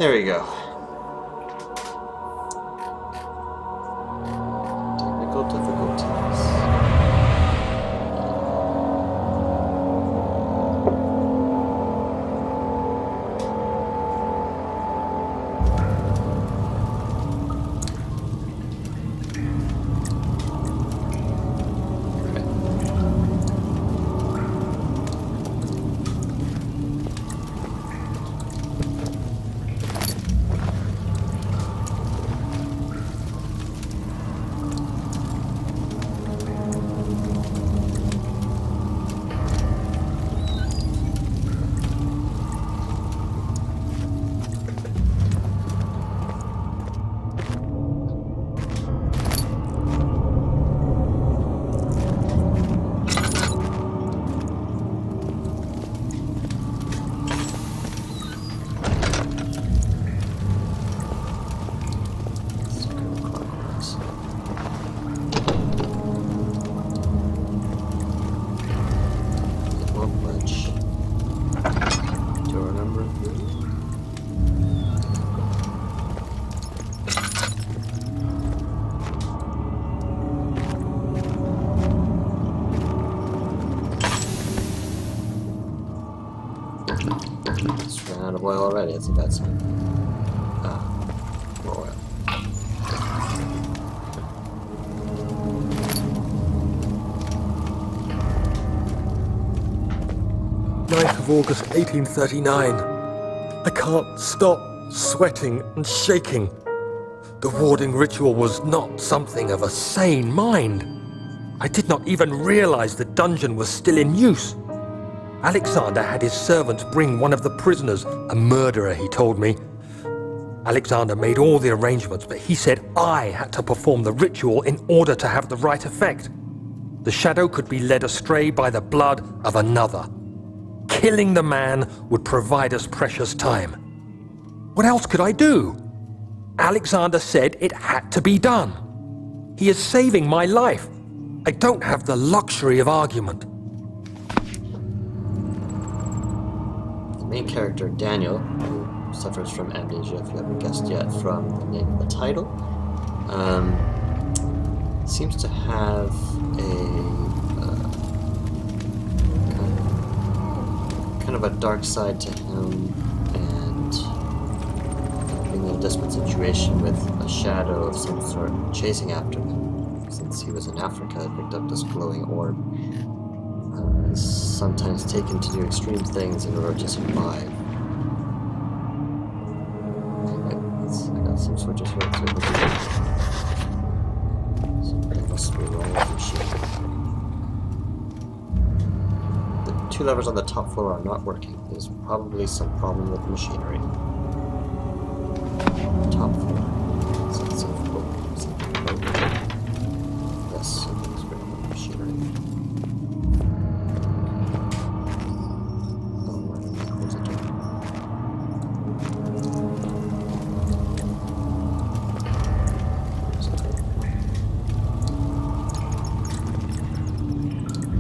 There we go. Technical difficulties. It's run out of oil already, that's a bad sign. More oil. August 1839. I can't stop sweating and shaking. The warding ritual was not something of a sane mind. I did not even realize the dungeon was still in use. Alexander had his servants bring one of the prisoners, a murderer, he told me. Alexander made all the arrangements, but he said I had to perform the ritual in order to have the right effect. The shadow could be led astray by the blood of another. Killing the man would provide us precious time. What else could I do? Alexander said it had to be done. He is saving my life. I don't have the luxury of argument. The main character, Daniel, who suffers from amnesia, if you haven't guessed yet from the name of the title, seems to have a kind of a dark side to him, and being in a desperate situation with a shadow of some sort chasing after him, since he was in Africa and picked up this glowing orb, is sometimes taken to do extreme things in order to survive. I got some switches here, so I must be rolling the machine. The two levers on the top floor are not working. There's probably some problem with the machinery. Top floor. Yes, something's wrong with the machinery. Oh, why didn't I close the door?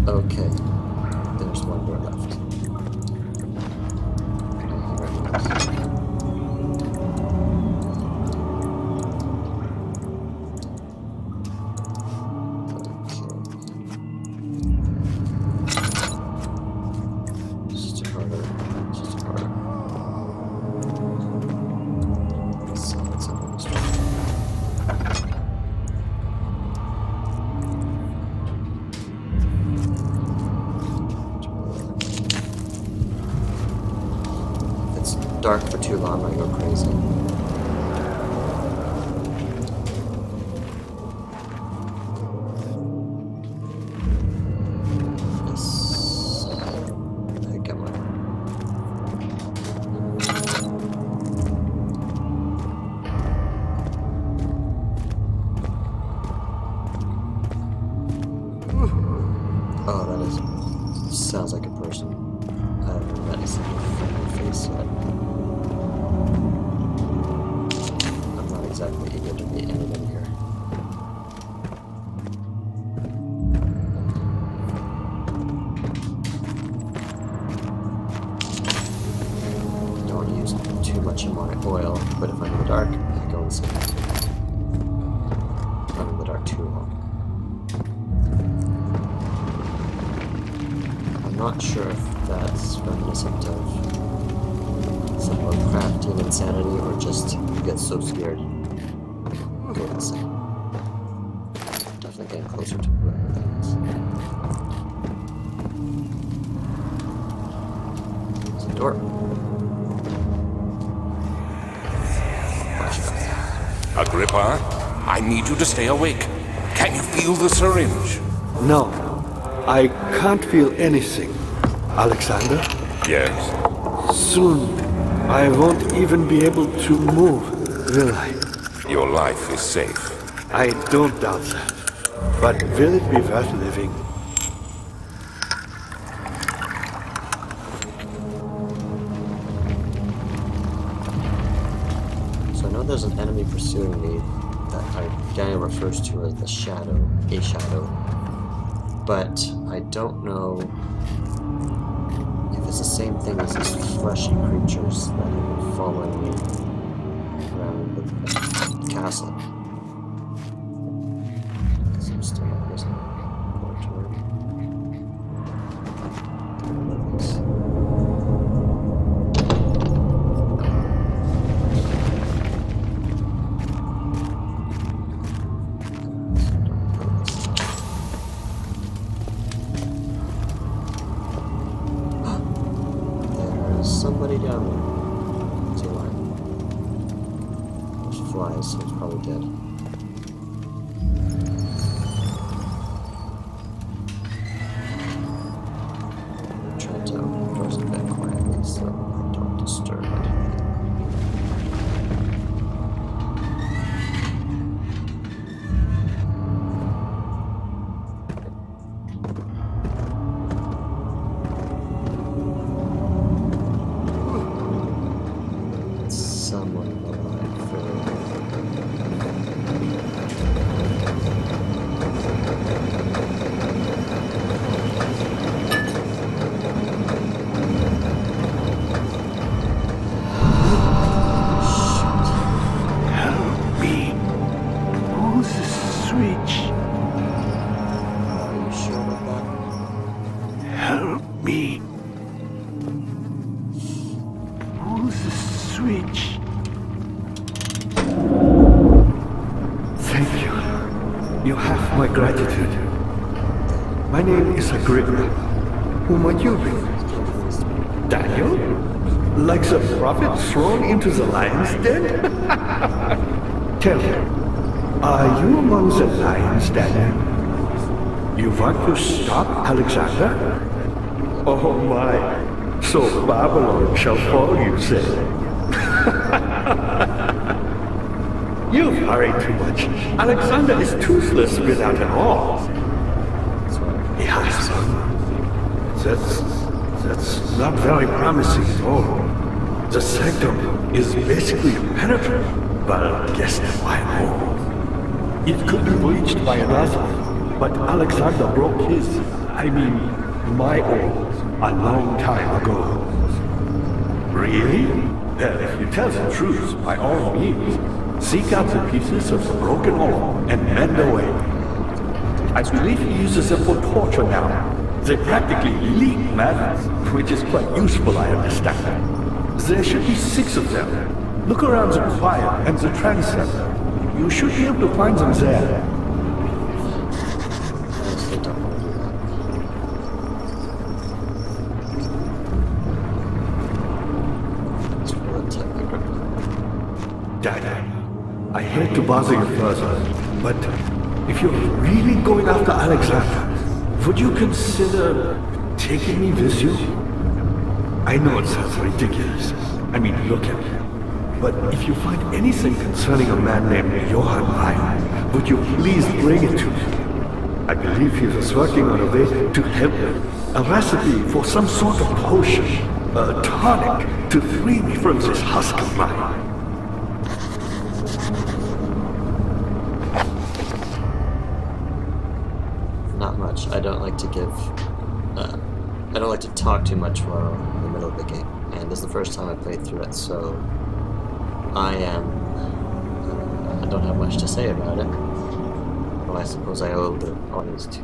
Okay. There's one door left. Dark for too long, I go crazy. Yes. I think I'm right. Oh, that is. Sounds like a person. I haven't met a single friendly face yet. Exactly eager to meet anyone here. Don't use too much ammo. oil, but if I'm in the dark, I go insane. If I'm in the dark too long. I'm not sure if that's reminiscent of some Lovecraftian insanity or just you get so scared you go insane. Definitely getting closer to where that is. There's a door. Agrippa, I need you to stay awake. Can you feel the syringe? No, I can't feel anything. Alexander, Yes. soon I won't even be able to move, will I? Your life is safe. I don't doubt that. But will it be worth living? So I know there's an enemy pursuing me that Daniel refers to as the shadow, a shadow. But I don't know if it's the same thing as these fleshy creatures that have been following me around the castle. So I'm still not using it. Somebody down there. Is he alive? There's flies, so he's probably dead. I'm trying to open the doors a bit quietly so I don't disturb it. Someone alive for Help me. Who's the switch? Are you sure about that? Help me. Who's the switch? Thank you. You have my gratitude. My name is Agrippa. Who might you be? Daniel? Like the prophet thrown into the lion's den? Tell me, are you among the lions, Daniel? You want to stop Alexander? Oh my, so Babylon shall fall, you say? You've hurried too much. Alexander is toothless without an awe. Yes, that's not very promising at all. The sanctum is basically impenetrable. But guess why more? It could be breached by another, but Alexander broke his, my own, a long time ago. Really? Well, if you tell the truth, by all means, seek out the pieces of the broken oar and mend away. I believe he uses them for torture now. They practically leak madness, which is quite useful, I understand. There should be 6 of them. Look around the choir and the transept. You should be able to find them there. Honestly, don't want to do that. It's for the technical. Dad, I hate to bother you further, but if you're really going after Alexander, would you consider taking me with you? I know it sounds ridiculous. Look at me. But if you find anything concerning a man named Johann Rhein, would you please bring it to me? I believe he was working on a way to help me. A recipe for some sort of potion, a tonic to free me from this husk of mine. Not much. I don't like to give. I don't like to talk too much while in the middle of the game, and this is the first time I played through it, so I don't have much to say about it. Well, I suppose I owe the audience to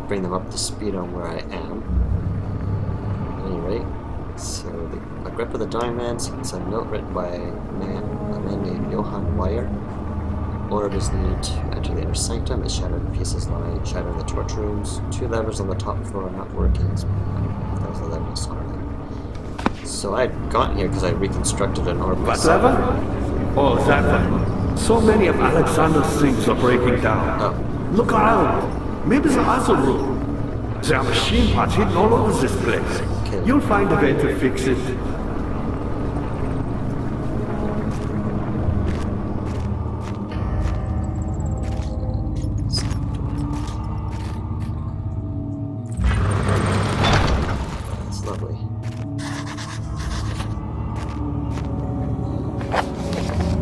bring them up to speed on where I am. At any rate, so a grip of the diamonds, it's a note written by a man named Johann Weyer. Order is needed to enter the inner sanctum. Its shattered pieces lie shattered in the torch rooms. 2 levers on the top floor are not working. That was the lever I saw earlier. So I had gotten here because I reconstructed an orbital. What lever? Oh, that one. So many of Alexander's things are breaking down. Oh. Look around. Maybe the other room. There are machine parts hidden all over this place. Okay. You'll find a way to fix it. That's lovely.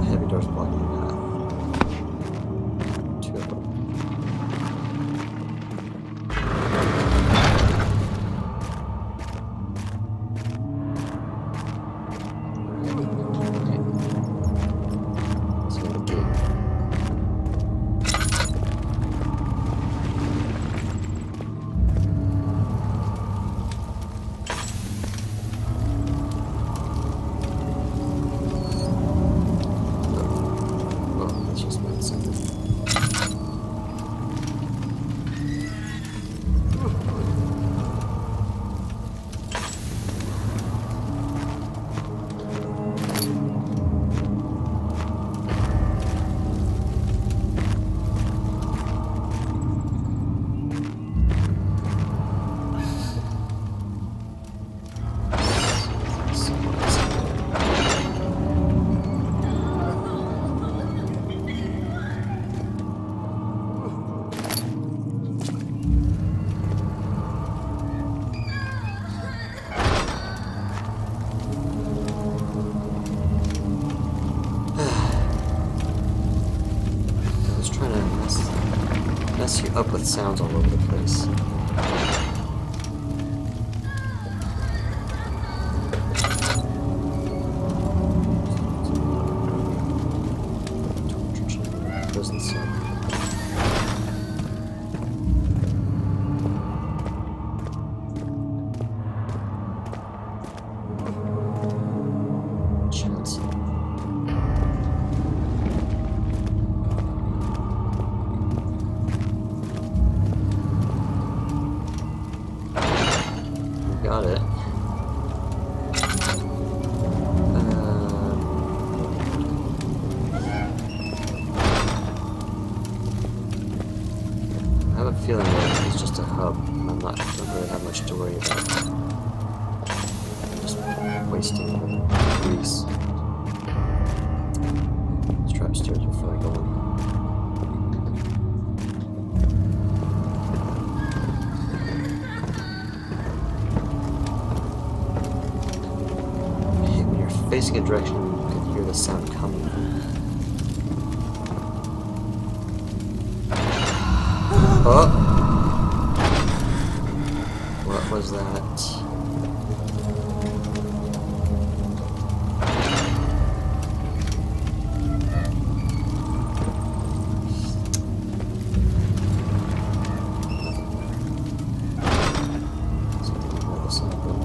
Heavy doors blocking the path. 2 of them. So the gate. Oh, that's just meant something. I was trying to mess you up with sounds all over the place. Prison cell. Chance. Got it. I have a feeling that it's just a hub. Don't really have much to worry about. Just wasting grease. Let's try upstairs before I go in. When you're facing a direction, you can hear the sound coming. Oh! What was that? Something on the side, though.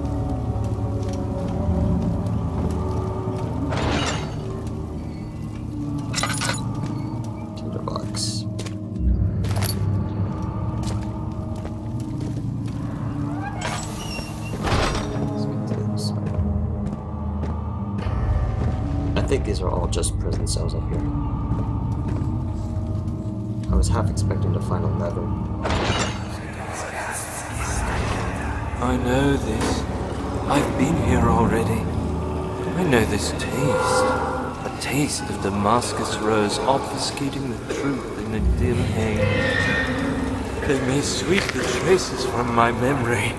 Tinderbox. I think these are all just prison cells up here. I was half expecting to find a lever. I know this. I've been here already. I know this taste. A taste of Damascus rose obfuscating the truth in a dim haze. They may sweep the traces from my memory,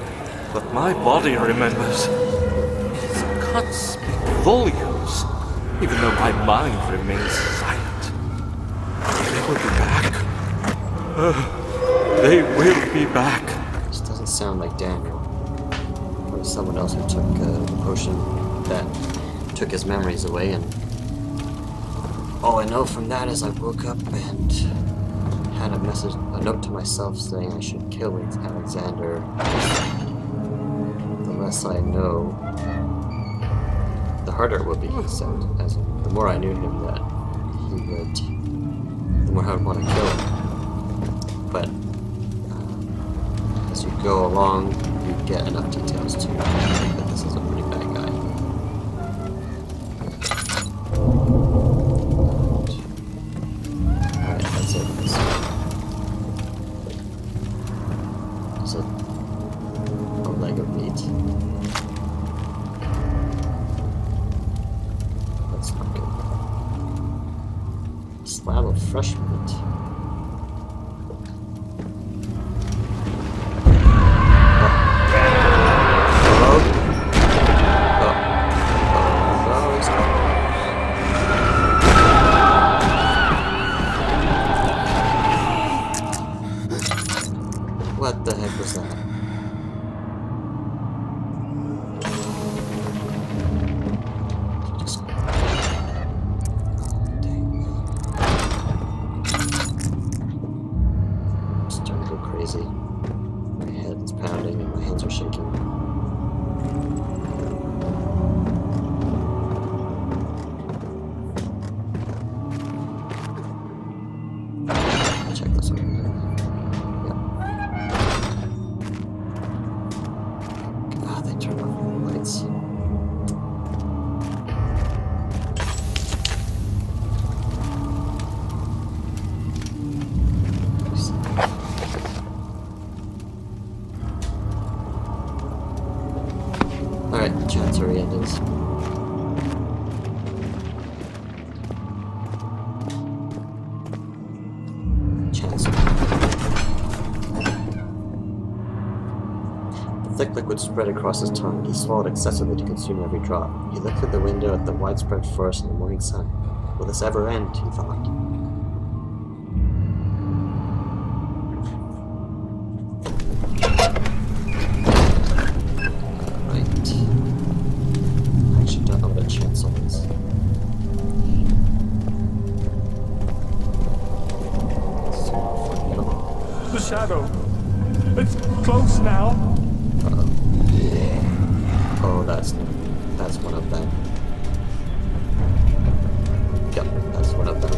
but my body remembers. Its cuts speak volumes, even though my mind remains silent. They will be back. They will be back. This doesn't sound like Daniel. Or someone else who took the potion that took his memories away, and all I know from that is I woke up and had a note to myself saying I should kill Alexander. The less I know, the harder it would be, he said. As the more I knew him, that he would, the more I would want to kill him. But as you go along, you get enough details to think that this is a pretty bad guy. Alright, that's it. Is it a leg of meat? That's not good. A slab of fresh meat. What the heck was that? Just... Dang. I'm starting to go crazy. My head is pounding and my hands are shaking. Check this out. Turn off the lights. Alright, chancery endings. Thick liquid spread across his tongue. He swallowed excessively to consume every drop. He looked through the window at the widespread forest and the morning sun. Will this ever end? He thought. Right. I actually don't know what a chancel is. The shadow. It's close now. Oh, that's one of them. Yep, that's one of them.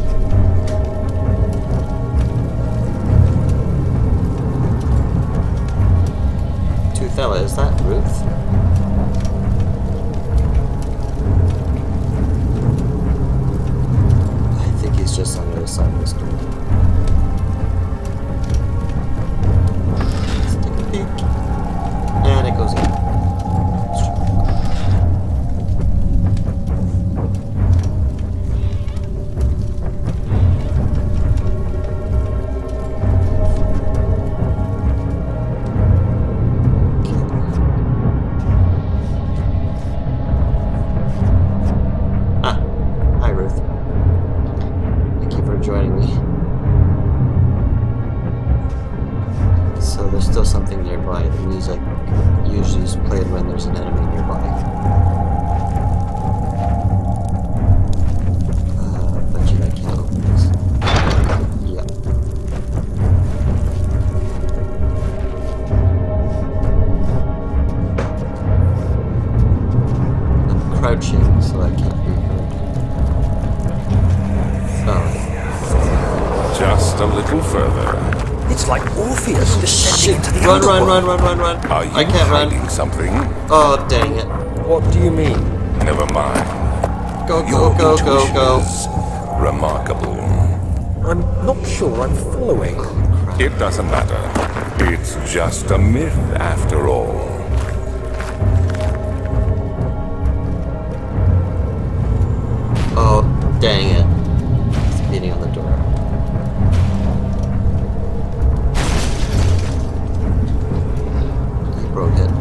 Toothella, is that Ruth? I think he's just on the other side of this door. Let's take a peek. And it goes in. Joining me. So there's still something nearby. The music usually is played when there's an enemy nearby. Bet you I can't open this. Yep. I'm crouching so I can't be heard. Oh. Just a little further. It's like Orpheus descending into the Run, underworld. run. Are you I can't run. hiding something? Oh, dang it. What do you mean? Never mind. Go, Your go, go, intuition go, go. is remarkable. I'm not sure I'm following. It doesn't matter. It's just a myth after all. Oh, dang it. It's beating on the door. I broke it.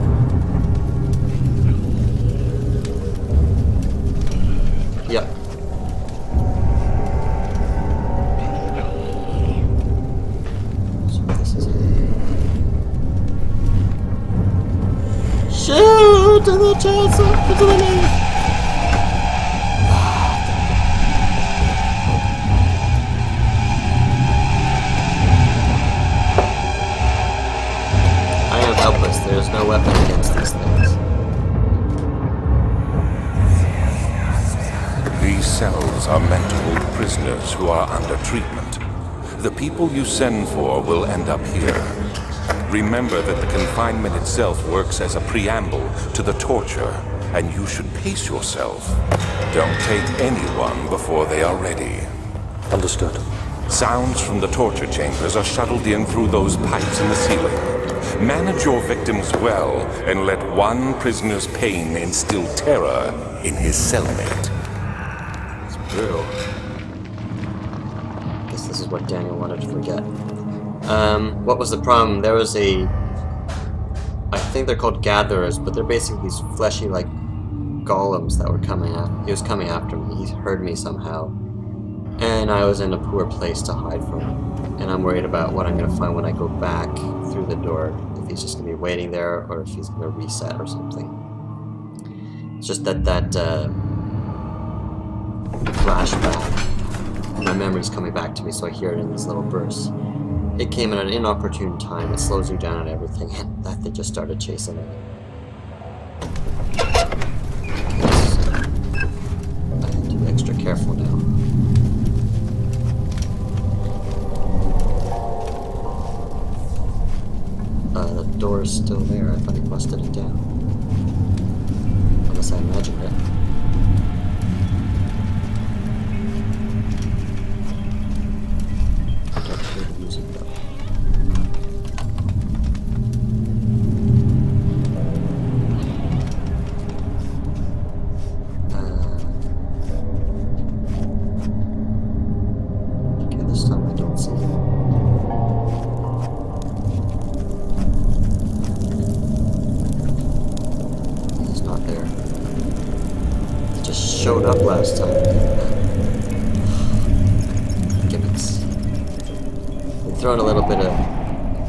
Yep. So this is it. Shoot to the chancel, to the knee. who are under treatment. The people you send for will end up here. Remember that the confinement itself works as a preamble to the torture, and you should pace yourself. Don't take anyone before they are ready. Understood. Sounds from the torture chambers are shuttled in through those pipes in the ceiling. Manage your victims well, and let one prisoner's pain instill terror in his cellmate. It's brutal. I guess this is what Daniel wanted to forget. What was the problem? There was I think they're called gatherers, but they're basically these fleshy, like, golems that were coming after. He was coming after me. He heard me somehow. And I was in a poor place to hide from him. And I'm worried about what I'm going to find when I go back through the door. If he's just going to be waiting there, or if he's going to reset or something. It's just that flashback. My memory's coming back to me, so I hear it in these little bursts. It came at an inopportune time. It slows you down and everything, and that thing just started chasing me. I have to be extra careful now. The door's still there. I thought he busted it down. Unless I imagined it. I don't hear the music though. Okay, this time I don't see it. He's not there. He just showed up last time. Gimmicks. You throw in a little bit of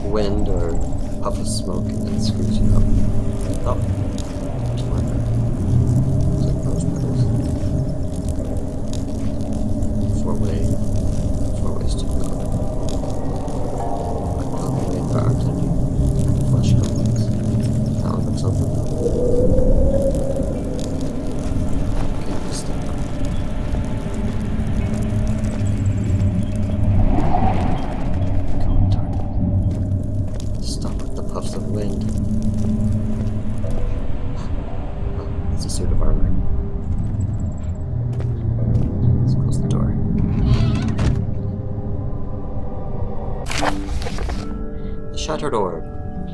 wind or puff of smoke and it screws you up. Oh, there's one. It's like rose petals. Four ways to go. Probably there aren't any flesh goblins. That one looks open though. Okay, I missed it. God darn it. Stop with the puffs of wind. Oh, it's a suit of armor. Let's close the door. The shattered orb.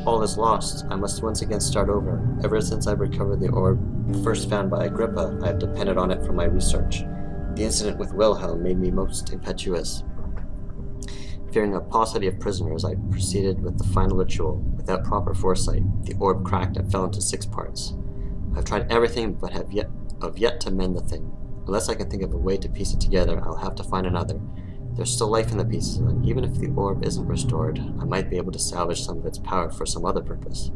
All is lost. I must once again start over. Ever since I recovered the orb first found by Agrippa, I have depended on it for my research. The incident with Wilhelm made me most impetuous. Fearing a paucity of prisoners, I proceeded with the final ritual. Without proper foresight, the orb cracked and fell into 6 parts. I've tried everything, but have yet to mend the thing. Unless I can think of a way to piece it together, I'll have to find another. There's still life in the pieces, and even if the orb isn't restored, I might be able to salvage some of its power for some other purpose.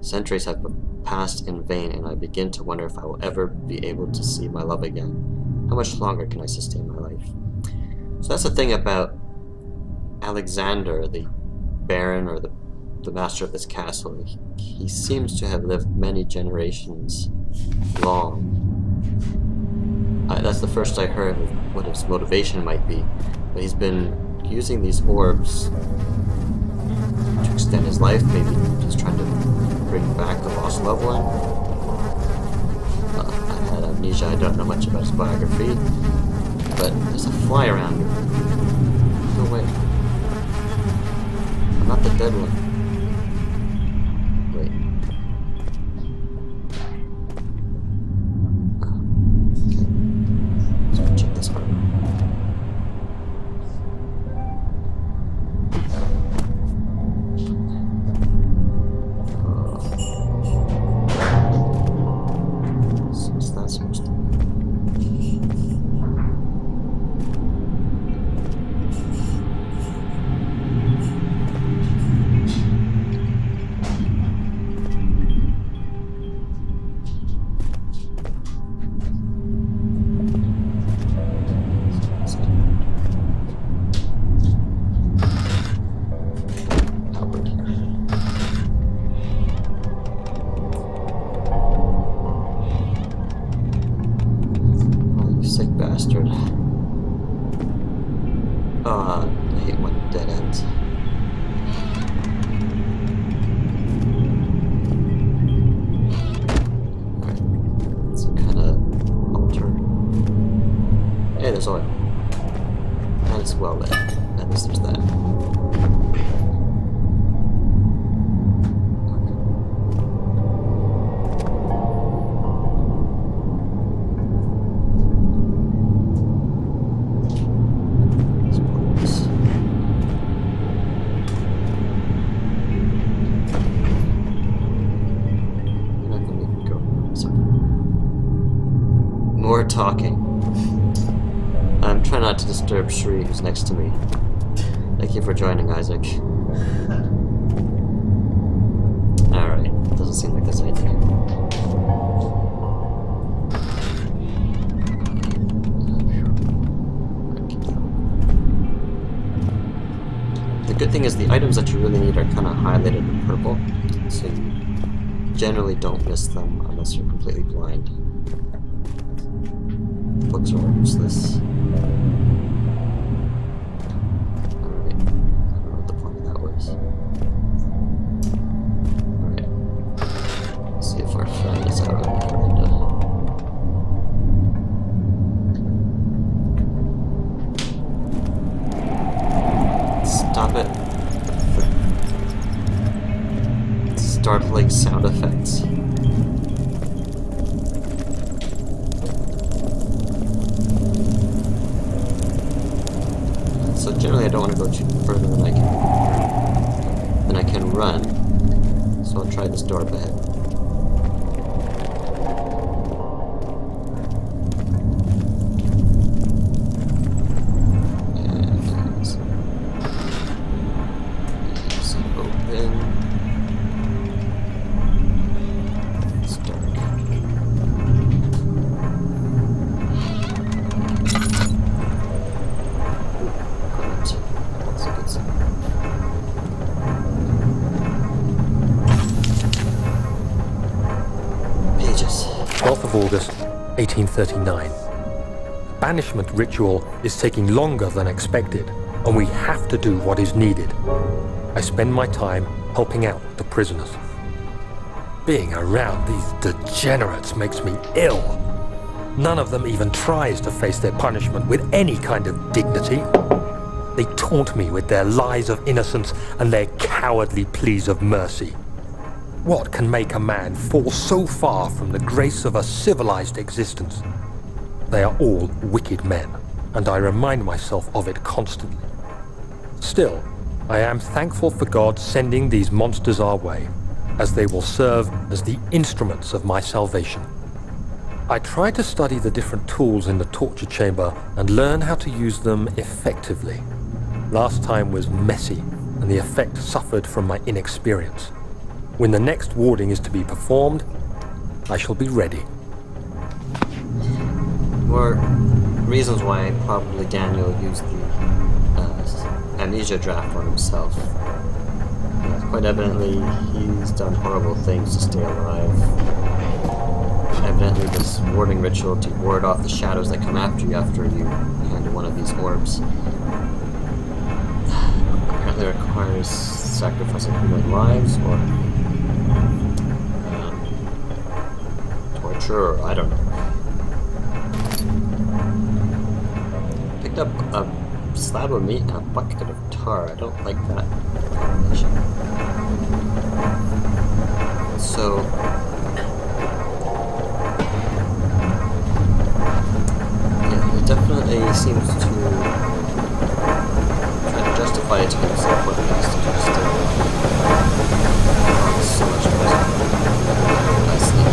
Centuries have passed in vain, and I begin to wonder if I will ever be able to see my love again. How much longer can I sustain my life? So that's the thing about Alexander, the Baron, or the master of this castle. He seems to have lived many generations long. That's the first I heard of what his motivation might be. But he's been using these orbs to extend his life. Maybe he's trying to bring back the lost loved one. I had amnesia. I don't know much about his biography. But there's a fly around me. No way. I'm not the dead one. Wait. Okay. Let's check this armor. So what's that supposed to be? talking. I'm trying not to disturb Shri, who's next to me. Thank you for joining, Isaac. Alright, doesn't seem like there's anything. The good thing is the items that you really need are kind of highlighted in purple, so you generally don't miss them unless you're completely blind. Books are useless. Alright, I don't know what the point of that was. Alright, let's see if our friend is out on the veranda. Stop it. Startling sound effects. So generally I don't want to go too further than I can run. So I'll try this door up ahead. August 1839. The banishment ritual is taking longer than expected, and we have to do what is needed. I spend my time helping out the prisoners. Being around these degenerates makes me ill. None of them even tries to face their punishment with any kind of dignity. They taunt me with their lies of innocence and their cowardly pleas of mercy. What can make a man fall so far from the grace of a civilized existence? They are all wicked men, and I remind myself of it constantly. Still, I am thankful for God sending these monsters our way, as they will serve as the instruments of my salvation. I try to study the different tools in the torture chamber and learn how to use them effectively. Last time was messy, and the effect suffered from my inexperience. When the next warding is to be performed, I shall be ready. More reasons why probably Daniel used the Amnesia draft on himself. Quite evidently, he's done horrible things to stay alive. Evidently, this warding ritual to ward off the shadows that come after you handle one of these orbs apparently requires sacrificing human lives or torture, or I don't know. Picked up a slab of meat and a bucket of tar. I don't like that combination. So yeah, he definitely seems to try to justify it to himself what he has to do still. Oh, so much noise. I sleep.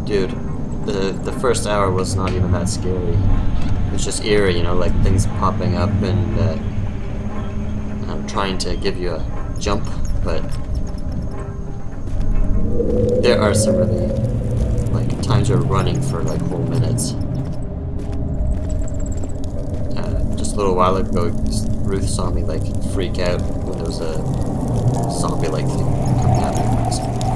Dude, the first hour was not even that scary. It was just eerie, you know, like things popping up and trying to give you a jump, but there are some really, like, times you're running for like whole minutes. Just a little while ago, Ruth saw me like freak out when there was a zombie-like thing coming at me.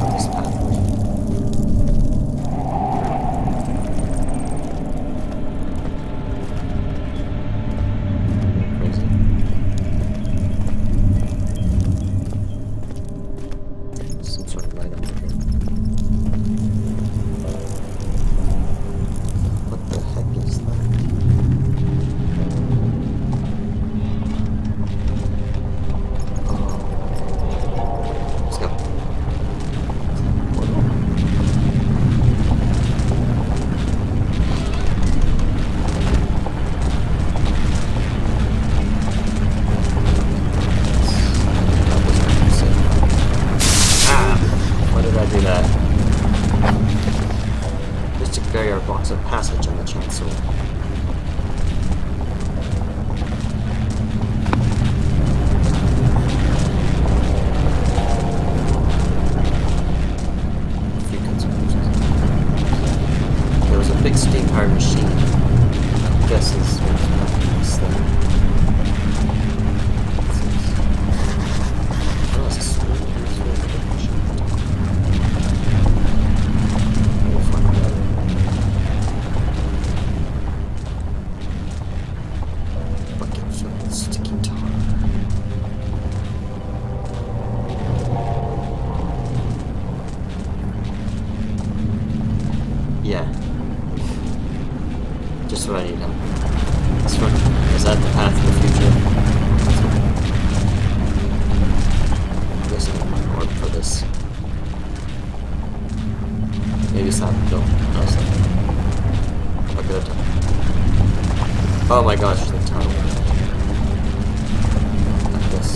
This one, is that the path of the future? I guess I'm going for this. Maybe it's not. No, it's not. Look at it. Oh my gosh, the tunnel. Like this.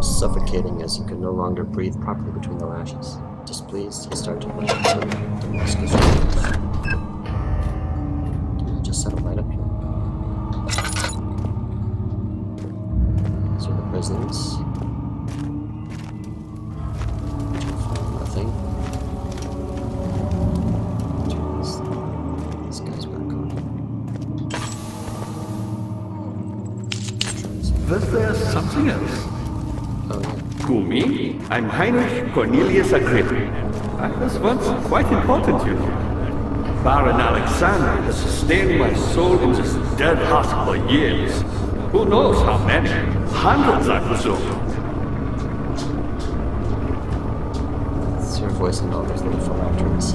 Suffocating as he could no longer breathe properly between the lashes. Displeased, he started to look at the Damascus roads. Did I just set a light up here? These are the prisons. Nothing. This guy's back on. Was there something else? Oh, yeah. Who, me? I'm Heinrich Cornelius Agrippa. I was once quite important, you know. Baron Alexander has sustained my soul in this dead husk for years. Who knows how many? Hundreds, I presume. It's your voice and all those little phylacteries.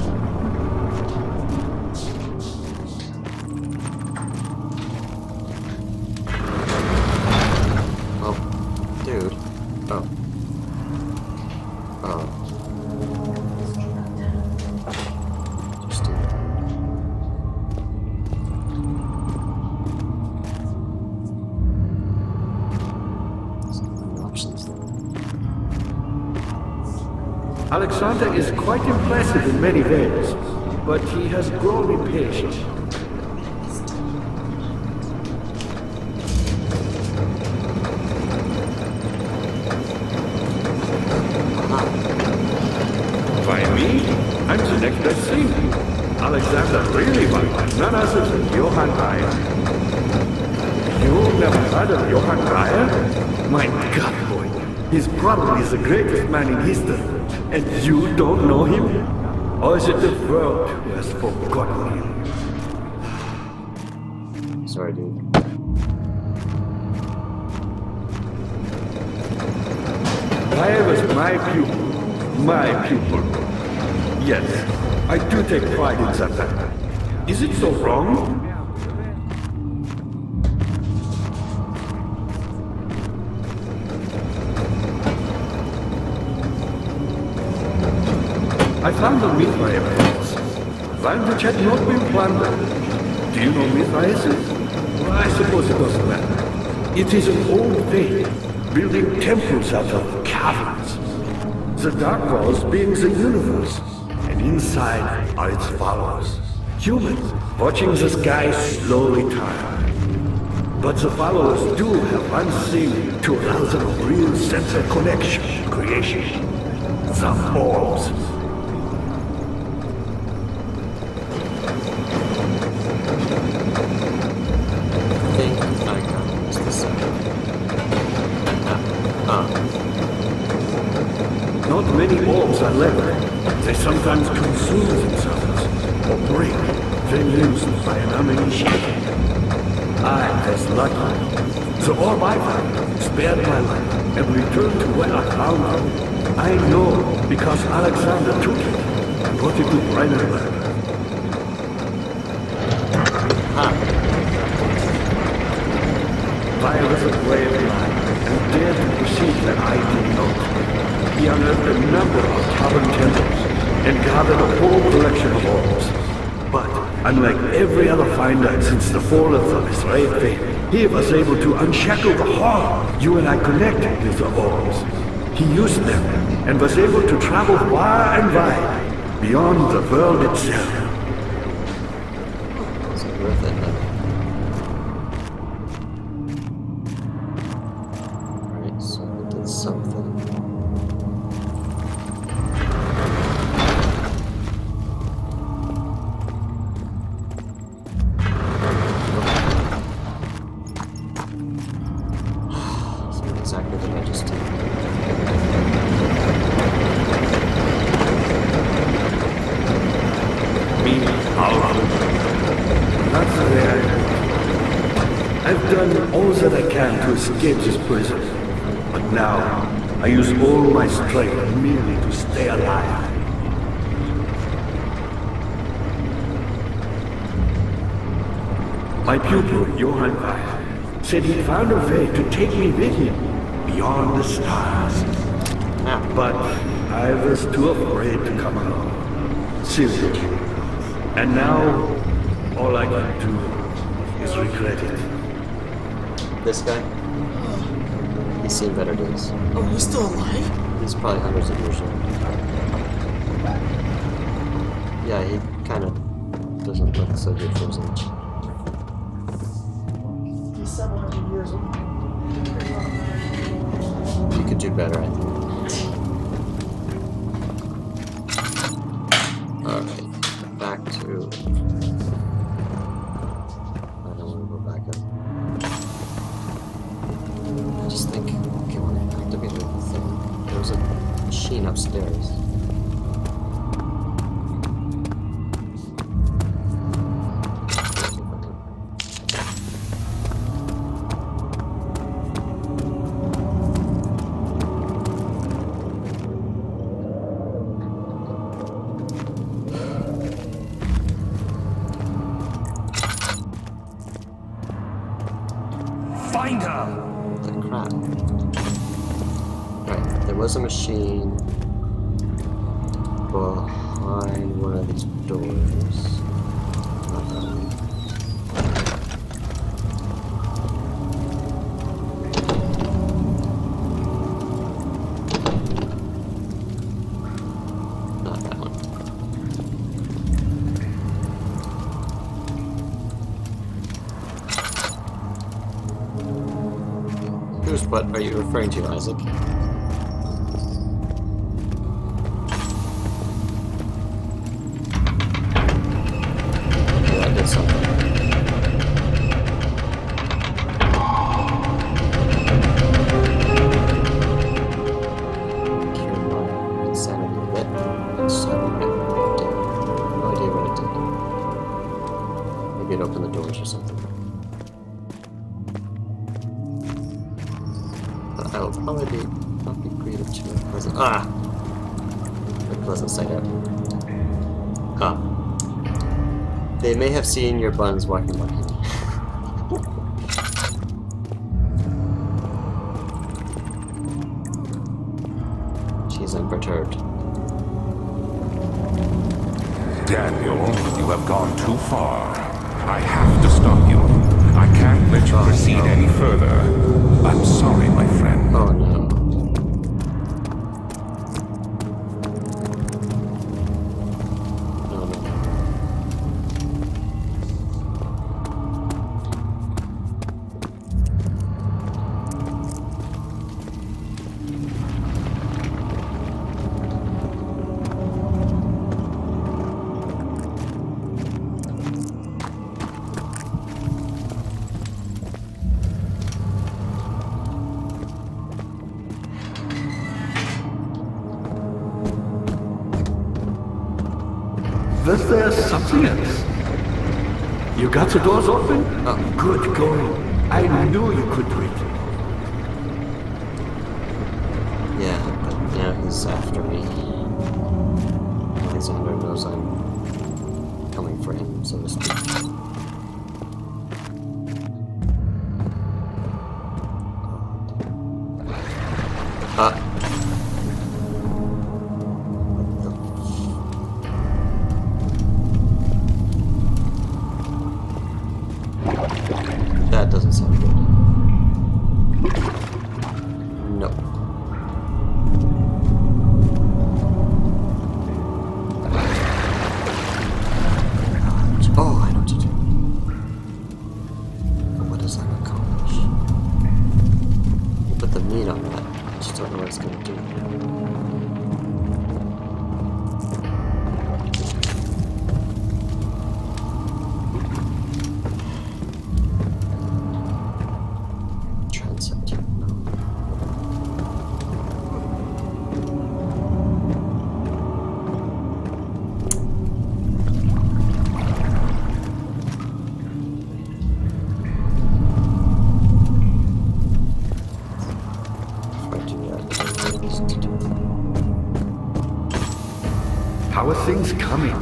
Oh, dude. Oh. Oh. Just do that. There's no options there. Alexander is quite impressive in many ways, but he has grown impatient. By me? I'm the next the thing. Alexander really was none other than Johann Breyer. You never heard of Johann Breyer? My God, boy. He's probably the greatest man in history. And you don't know him? Or is it the world who has forgotten him? Sorry, dude. Breyer was my pupil. My pupil. Yes, I do take pride in that. Is it so wrong? I found the Mithraeus evidence, one which had not been plundered. Do you know Mithraeus? Well, I suppose it doesn't matter. It is an old faith, building temples out of caverns. The dark walls being the universe, and inside are its followers, humans, watching the sky slowly turn. But the followers do have one thing to arouse a real sense of connection, creation. The orbs. Not many orbs are left. They sometimes consume themselves, or break, then used by an Amnesia. I was lucky. The orb I found spared my life and returned to where I found it. I know because Alexander took it and brought it to Brennenberg. I was a brave man and dared to proceed that I did not. He unearthed a number of cavern temples and gathered a whole collection of orbs. But, unlike every other finder since the fall of the Israel faith, he was able to unshackle the heart you and I connected with the orbs. He used them and was able to travel far and wide, beyond the world itself. Is it worth it, then? Alright, so we did something. Exactly what I just did. That's the way I've done all that I can to escape this prison. But now, I use all my strength merely to stay alive. My pupil, Johann Breyer, said he found a way to take me with him beyond the stars. But I was too afraid to come along. Seriously. And now, all I can do is regret it. This guy? He's seen better days. Oh, he's still alive? He's probably hundreds of years old. Yeah, he kind of doesn't look so good for his age. He's 700 years old. You could do better, I think. Alright, back to... I don't want to go back up. I just think, okay, when I activated the thing, there was a machine upstairs. Find her! The crap. Right, there was a machine behind one of these doors. Not that one. Not that one. Whose butt are you referring to, Isaac? Maybe it opened the doors or something. But I will probably not be greeted to a pleasant a pleasant sight out. They may have seen your buns walking by. She's unperturbed. Daniel, you have gone too far. I have to stop you. I can't let you proceed any further. I'm sorry, my friend. Oh no. No, no. Was there something else? You got the doors open? Oh. Good going. I knew you could do it. Yeah, but now he's after me. Alexander knows I'm coming for him, so to speak. That doesn't sound good. No. Oh, I know what to do. But what does that accomplish? You put the meat on that. I just don't know what it's going to do. Transit. No. If I do that, what it needs to do. How are things coming?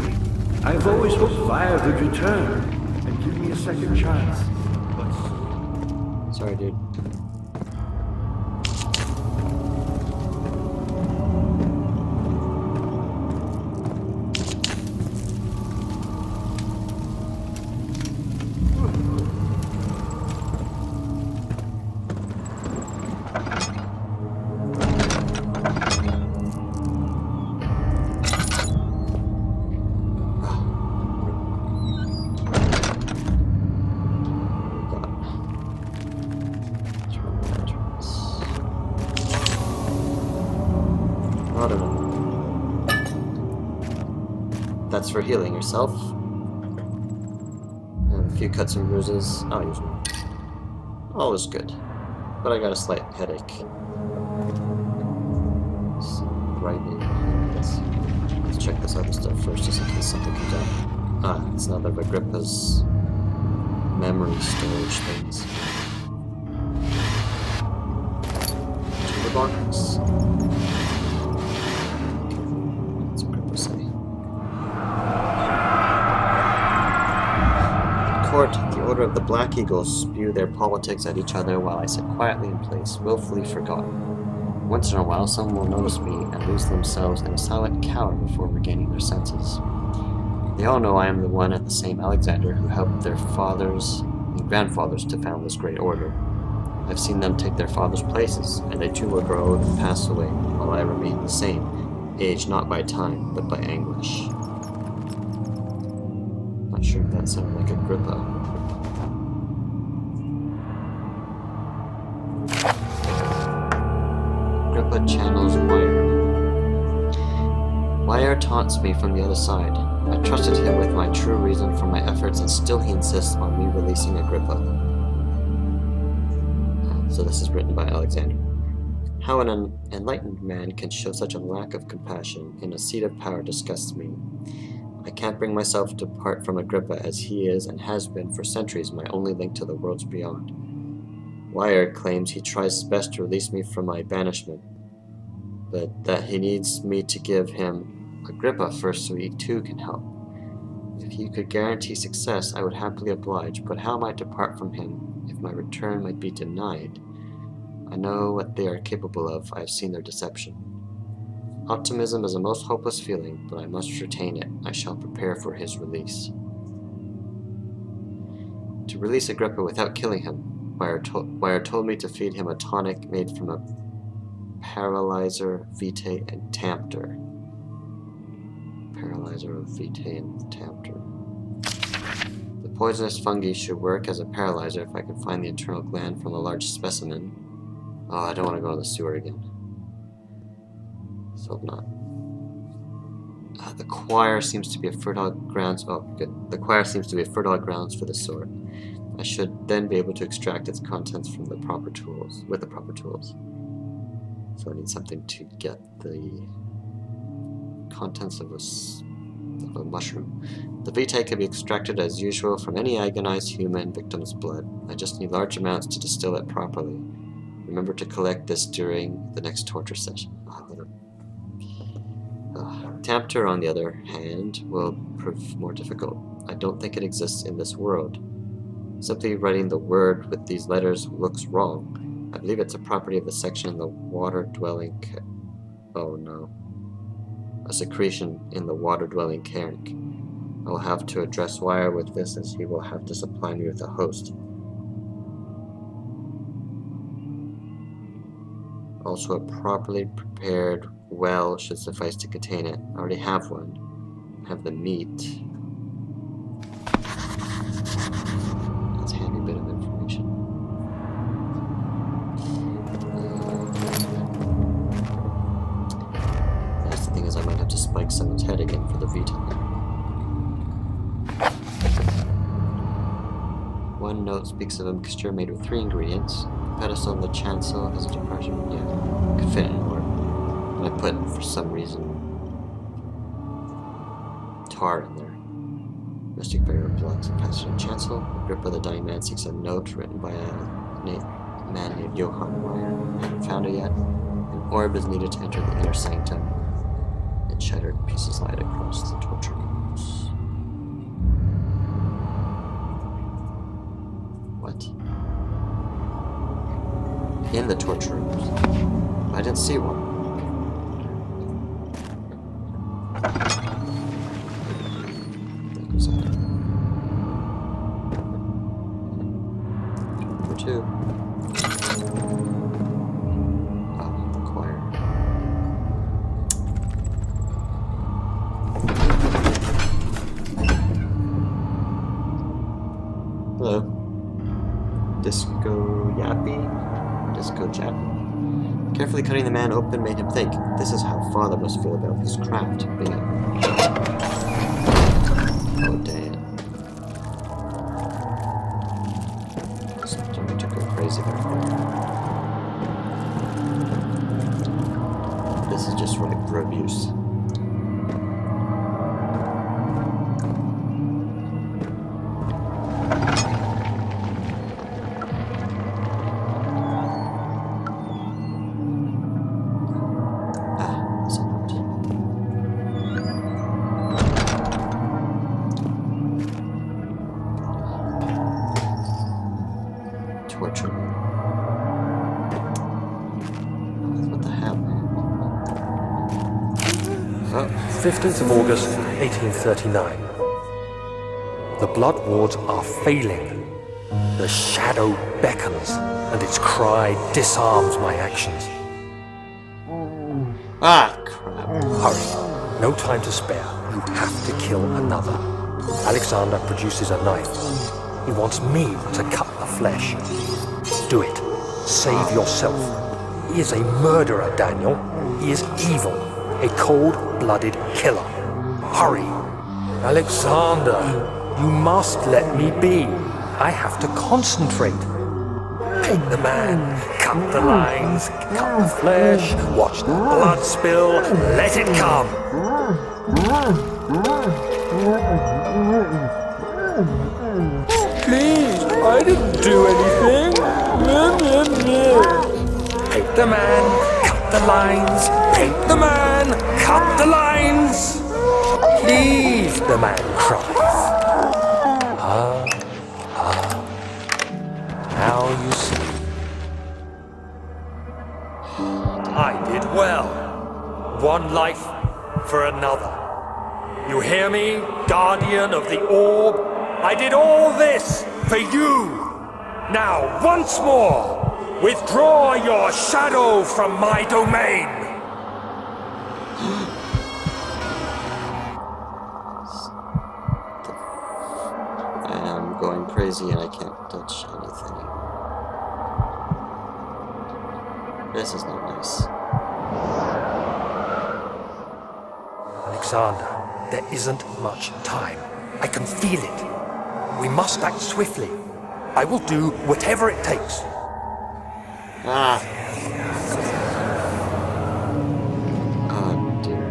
I've always hoped Via would return and give me a second chance. But Sorry, dude. That's for healing yourself. And a few cuts and bruises. Oh, usually. All is good. But I got a slight headache. Let's check this other stuff first, just in case something comes out. Ah, it's another of Agrippa's memory storage things. Toolbox. What's Agrippa say? Court, the Order of the Black Eagles spew their politics at each other while I sit quietly in place, willfully forgotten. Once in a while, someone will notice me and lose themselves in a silent cower before regaining their senses. They all know I am the one and the same Alexander who helped their fathers and grandfathers to found this great order. I've seen them take their fathers' places, and they too will grow old and pass away, while I remain the same, aged not by time, but by anguish. Not sure if that sounded like Agrippa. Agrippa channels Wire. Wire taunts me from the other side. I trusted him with my true reason for my efforts, and still he insists on me releasing Agrippa. So this is written by Alexander. How an enlightened man can show such a lack of compassion in a seat of power disgusts me. I can't bring myself to part from Agrippa, as he is and has been for centuries my only link to the worlds beyond. Wire claims he tries his best to release me from my banishment, but that he needs me to give him Agrippa first so he too can help. If he could guarantee success, I would happily oblige, but how am I to part from him if my return might be denied? I know what they are capable of. I have seen their deception. Optimism is a most hopeless feeling, but I must retain it. I shall prepare for his release. To release Agrippa without killing him, Wire told me to feed him a tonic made from a paralyzer, vitae, and tempter. Paralyzer, vitae, and tempter. The poisonous fungi should work as a paralyzer if I can find the internal gland from a large specimen. Oh, I don't want to go in the sewer again. So not. The choir seems to be a fertile grounds. Oh, good. The choir seems to be a fertile grounds for the sword. I should then be able to extract its contents from the proper tools, with the proper tools. So I need something to get the contents of a mushroom. The vitae can be extracted as usual from any agonized human victim's blood. I just need large amounts to distill it properly. Remember to collect this during the next torture session. Tempter, on the other hand, will prove more difficult. I don't think it exists in this world. Simply writing the word with these letters looks wrong. I believe it's a property of the section in the water-dwelling... Oh no. A secretion in the water-dwelling carrick. I will have to address Wire with this, as he will have to supply me with a host. Also, a properly prepared well should suffice to contain it. I already have one. I have the meat. That's a handy bit of information. That's the thing, is I might have to spike someone's head again for the vitae. One note speaks of a mixture made with 3 ingredients. The pedestal and the chancel has a departure. Yeah, could fit in more. I put, for some reason, tar in there. Mystic barrier blocks the passage of chancel. Agrippa the dying man seeks a note written by a man named Johann Wire. I haven't found it yet. An orb is needed to enter the inner sanctum, and shattered pieces lie across the torture rooms. What? In the torture rooms? I didn't see one. Number 2. Oh, the choir. Hello. Disco Jappy. Carefully cutting the man open made him think. This is how Father must feel about his craft. Being Oh, damn. Starting to go crazy back there. This is just ripe for abuse. Torture. What the hell? Oh. 15th of August, 1839. The blood wards are failing. The shadow beckons, and its cry disarms my actions. Ah, crap. Hurry. No time to spare. You have to kill another. Alexander produces a knife. He wants me to cut the flesh. Do it. Save yourself. He is a murderer, Daniel. He is evil. A cold-blooded killer. Hurry. Alexander, you must let me be. I have to concentrate. Pick the man, cut the lines, cut the flesh, watch the blood spill, let it come. Please, I didn't do anything. Paint the man, cut the lines. Paint the man, cut the lines. Please, the man cries. Now you see. I did well. One life for another. You hear me, guardian of the orb? I did all this for you. Now, once more, withdraw your shadow from my domain. I am going crazy and I can't touch anything. This is not nice. Alexander, there isn't much time. I can feel it. We must act swiftly. I will do whatever it takes. Ah. Oh dear.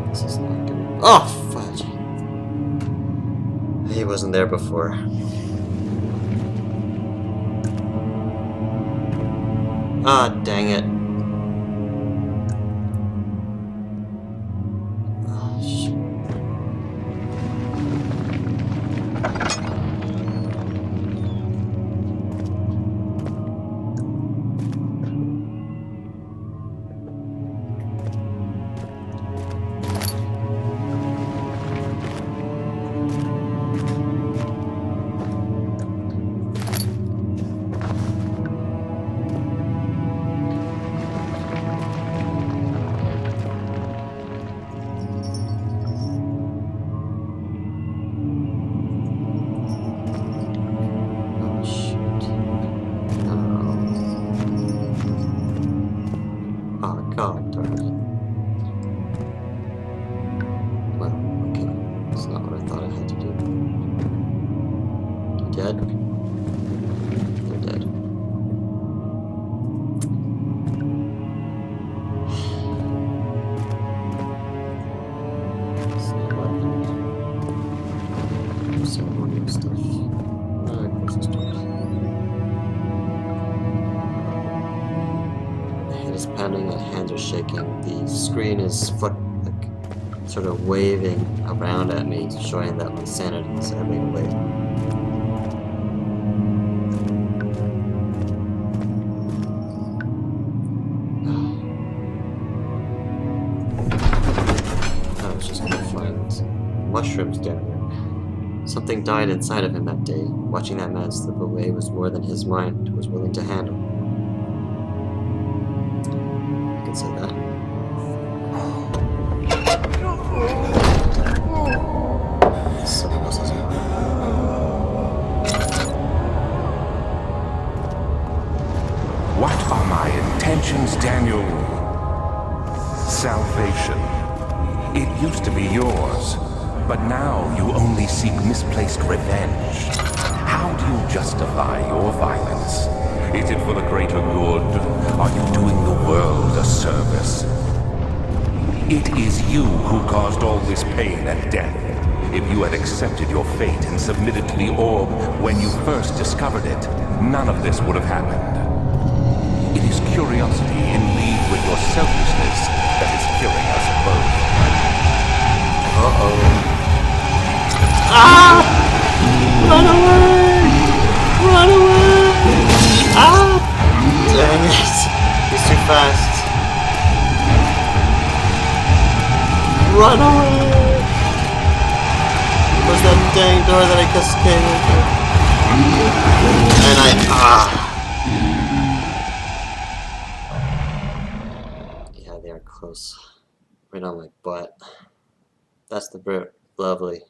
This is not good. Oh, fudge. He wasn't there before. Ah, dang it. Oh, shit. God darn it. Well, okay. It's not what I thought I had to do. You dead? They're dead. It's not weapon. Ceremonial stuff. Of course it's doors. Is pounding and hands are shaking. The screen is sort of waving around at me, showing that my sanity is ebbing away. I was just gonna find mushrooms down here. Something died inside of him that day. Watching that man slip away was more than his mind was willing to handle. Say that. Someone else has What are my intentions, Daniel? Salvation. It used to be yours, but now you only seek misplaced revenge. How do you justify your violence? Is it for the greater good? Are you doing the world a service? It is you who caused all this pain and death. If you had accepted your fate and submitted to the orb when you first discovered it, none of this would have happened. It is curiosity in league with your selfishness that is killing us both. Uh-oh. Ah! Run away! Run away! Ah! Dang it! He's too fast. Run away! Where's that dang door that I just came into? And yeah, they are close. Right on my butt. That's the brute. Lovely.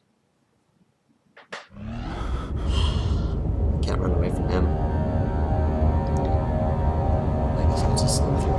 Can't run away from him. I guess I'll just slip through.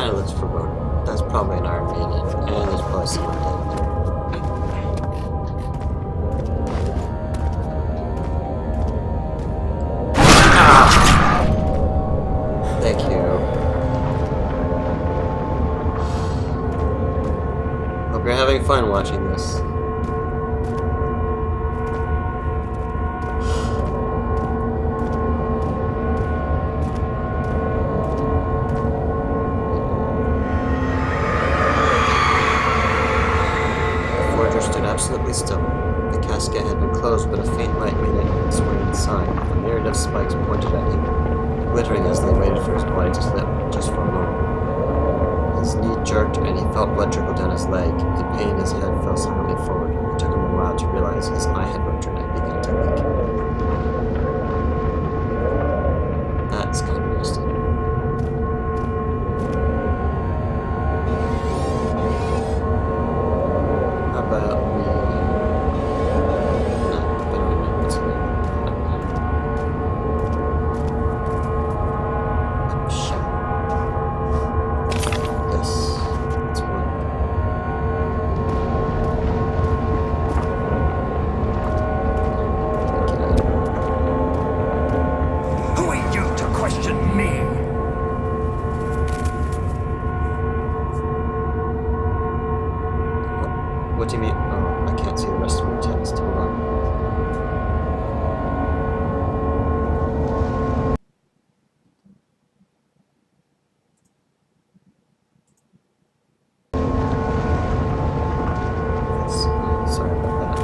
kind of looks foreboding. That's probably an Iron Maiden, and there's probably someone dead. Thank you. Hope you're having fun watching this. The forger stood absolutely still. The casket had been closed, but a faint light made it swing inside. A myriad of spikes pointed at him, glittering as they waited for his body to slip, just for a moment. His knee jerked and he felt blood trickle down his leg. In pain, his head fell silently forward. It took him a while to realize his eye had ruptured and began to leak. That's kind of nasty. How about we... No, but I don't know what's in it. Shit. Yes, that's one. Get out. Who are you to question me? What do you mean? Oh, I can't see the rest of your text. Hold on. Sorry about that.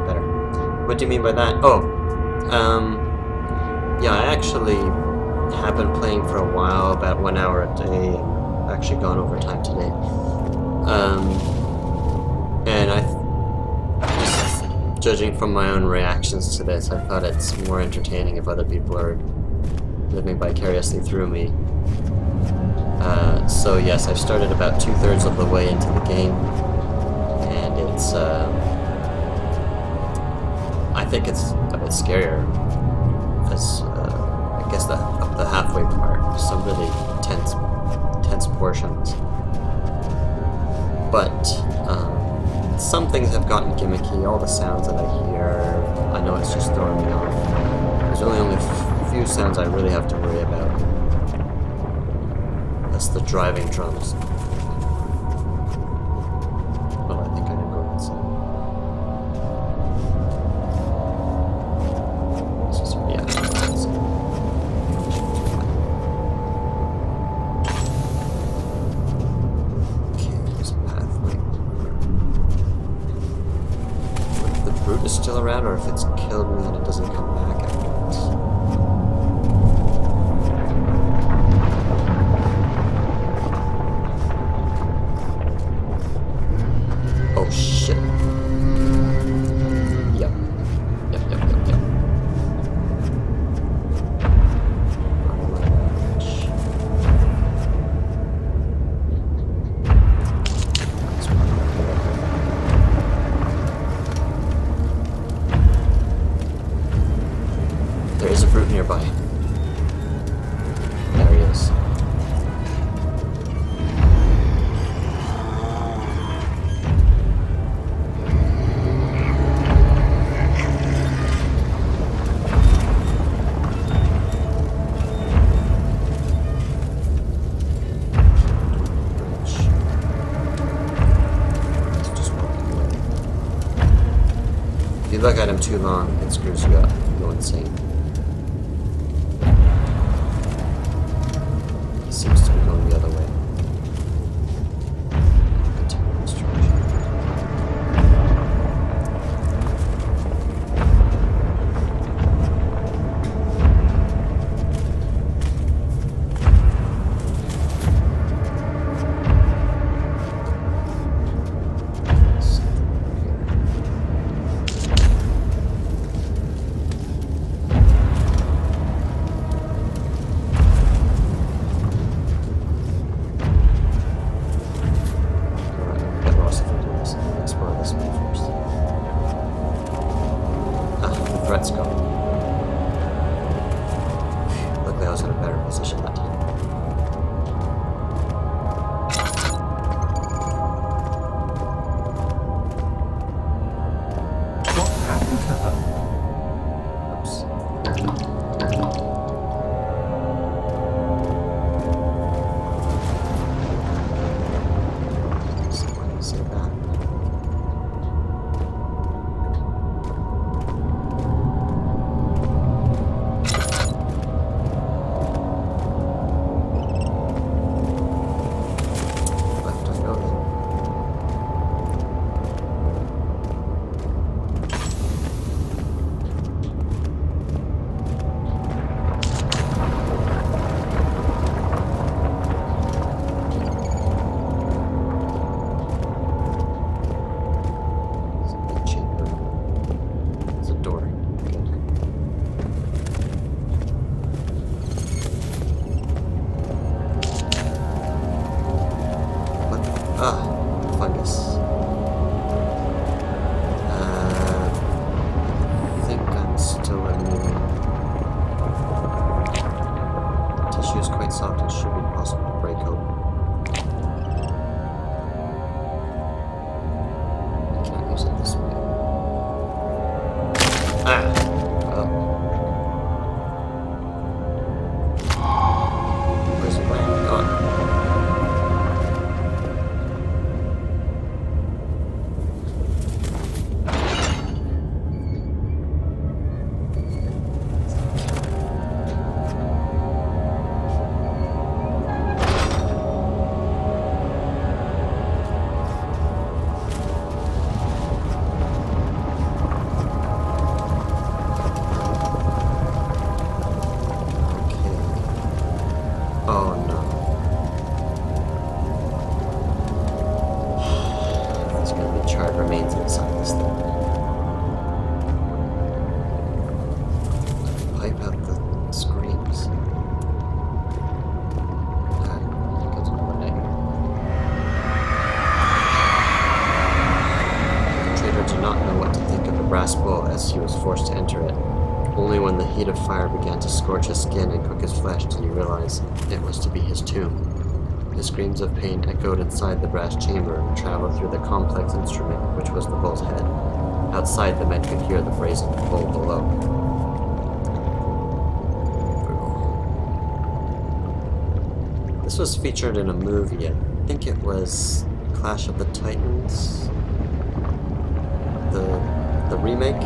Better. What do you mean by that? Oh, yeah, I actually have been playing for a while, about 1 hour a day, and actually gone over time today. And just judging from my own reactions to this, I thought it's more entertaining if other people are living vicariously through me. So yes, I've started about 2/3 of the way into the game, and it's, I think it's a bit scarier, as, I guess up the halfway part, some really tense portions. But, some things have gotten gimmicky. All the sounds that I hear, I know it's just throwing me off. There's only a few sounds I really have to worry about. That's the driving drums. Well, I think I can go inside. This is, yeah, that's it. Okay, there's a pathway. If the brute is still around, or if it's killed me and it doesn't come back afterwards. Oh shit. Yep. Yep. There is a brute nearby. There he is. He's just walking away. If you look at him too long, it screws you up. You go insane. He seems to be going the other way. Continue this direction. Something over here. and soft and should be possible to break open. I can't use it this way. Ah! Oh. Where's the brain gone? Oh no. There's gonna be charred remains inside this thing. Pipe out the screams. Alright, goes on one night here. The trader did not know what to think of the brass bowl as he was forced to enter it. Only when the heat of fire began to scorch his skin and cook his flesh did he realize it was to be his tomb. His screams of pain echoed inside the brass chamber and traveled through the complex instrument which was the bull's head. Outside, the men could hear the brazen bull below. This was featured in a movie. I think it was Clash of the Titans. The remake.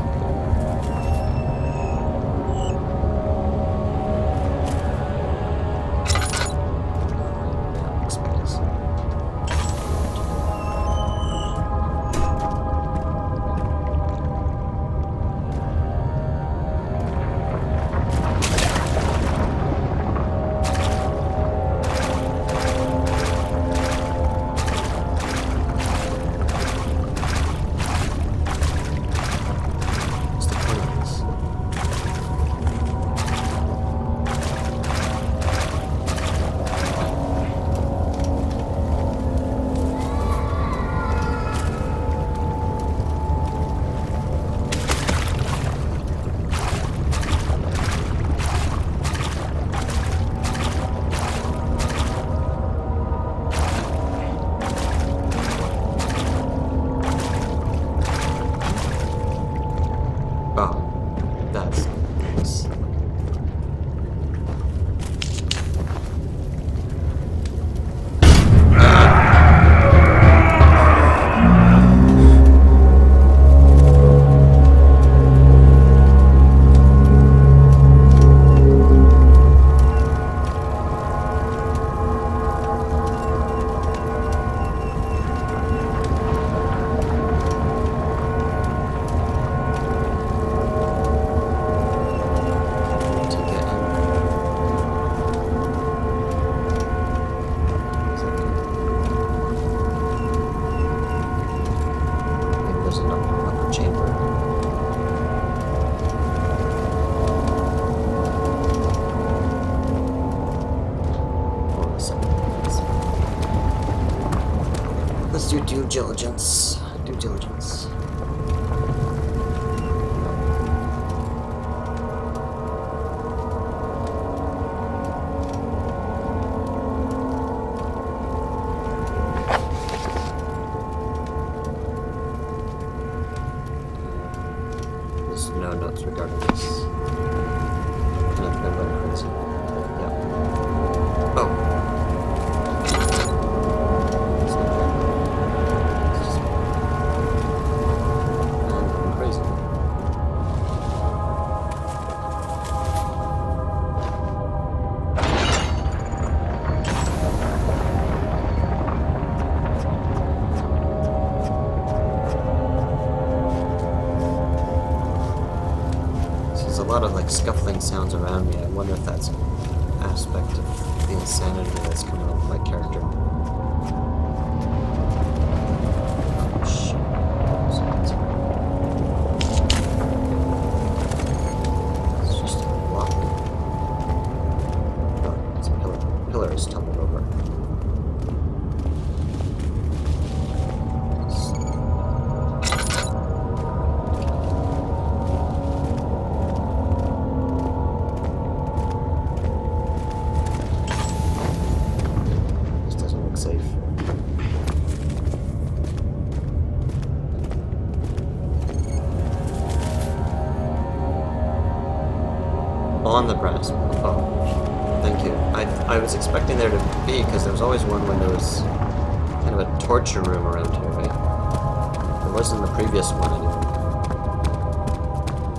Let's do due diligence. Due diligence. There's no notes regarding this. And I've been going crazy. Yeah. Oh. A lot of like scuffling sounds around me. I wonder if that's an aspect of the insanity that's coming out of my character. Oh, shit. It's just a block. Oh, it's a pillar. Pillar is tumbled over. on the grasp. Oh, thank you. I was expecting there to be, because there was always one when there was kind of a torture room around here, right? There wasn't the previous one anyway.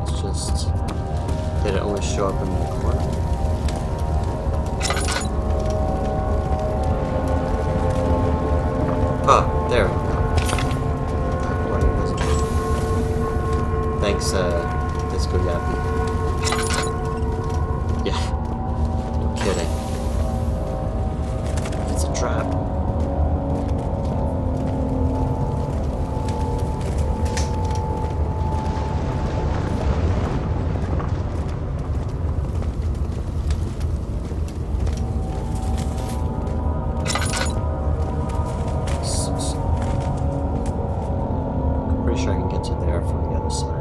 It's just... Did it only show up in the corner? Oh, there we go. Thanks, Disco Yappy. Yeah, no kidding. It's a trap. I'm pretty sure I can get to there from the other side.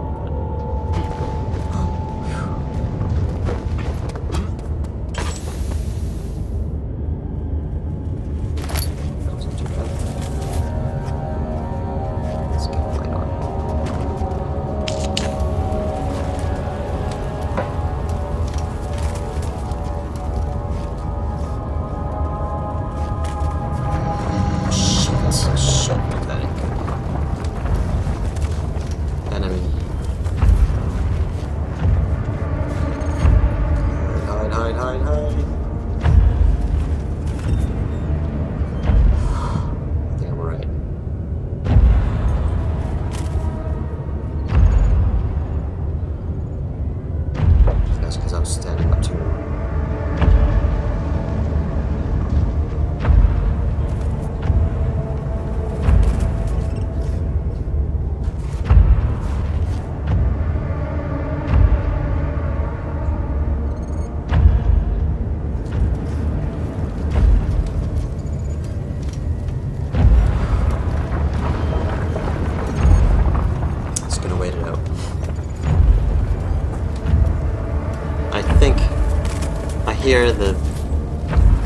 Hear the